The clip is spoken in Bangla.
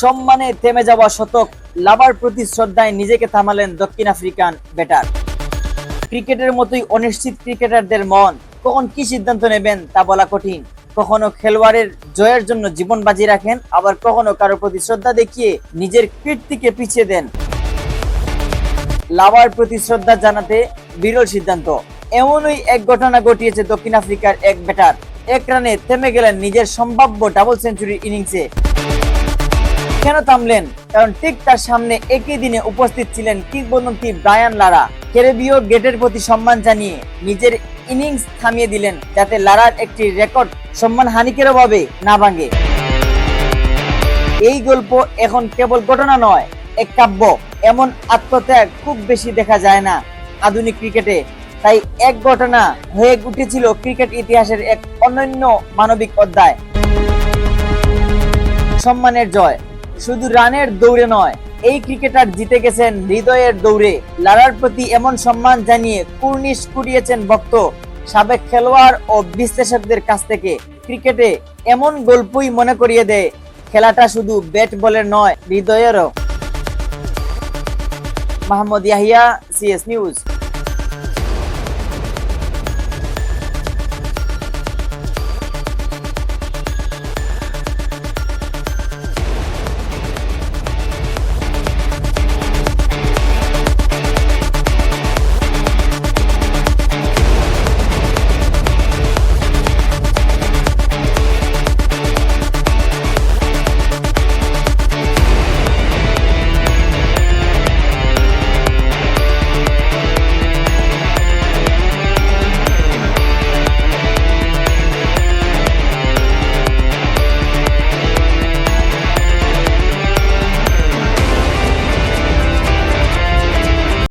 সম্মানে থেমে যাওয়া শতক, লাভার প্রতি শ্রদ্ধায় নিজেকে থামালেন দক্ষিণ আফ্রিকান ব্যাটার। ক্রিকেটের মতোই অনিশ্চিত ক্রিকেটারদের মন, কখন কি সিদ্ধান্ত নেবেন তা বলা কঠিন। কখনো খেলোয়াড়ের জয়ের জন্য জীবন বাজি রাখেন, আবার কখনো কারোর প্রতি শ্রদ্ধা দেখিয়ে নিজের কীর্তিকে পিছিয়ে দেন। লাভার প্রতি শ্রদ্ধা জানাতে বিরল সিদ্ধান্ত, এমনই এক ঘটনা ঘটিয়েছে দক্ষিণ আফ্রিকার এক ব্যাটার। এক রানে থেমে গেলেন নিজের সম্ভাব্য ডাবল সেঞ্চুরি ইনিংসে। কেন থামলেন? কারণ ঠিক তার সামনে একই দিনে উপস্থিত ছিলেন কিংবদন্তি ব্রায়ান লারা। ক্যারিবীয় গেটের প্রতি সম্মান জানিয়ে নিজের ইনিংস থামিয়ে দিলেন, যাতে লারার একটি রেকর্ড সম্মানহানিকের ভাবে না ভাঙে। এই গল্প এখন কেবল ঘটনা নয়, এক কাব্য। এমন আত্মত্যাগ খুব বেশি দেখা যায় না আধুনিক ক্রিকেটে। তাই এক ঘটনা হয়ে উঠেছিল ক্রিকেট ইতিহাসের এক অনন্য মানবিক অধ্যায়। সম্মানের জয় শুধু রানের দৌড়ে নয়, এই ক্রিকেটার জিতে গেছেন হৃদয়ের দৌড়ে। লারার প্রতি এমন সম্মান জানিয়ে কুর্নিশ কুড়িয়েছেন ভক্ত, সাবেক খেলোয়াড় ও বিশ্লেষকদের কাছ থেকে। ক্রিকেটে এমন গল্পই মনে করিয়ে দেয় খেলাটা শুধু ব্যাট বলের নয়, হৃদয়েরও। Mahmud Yahya, CS news.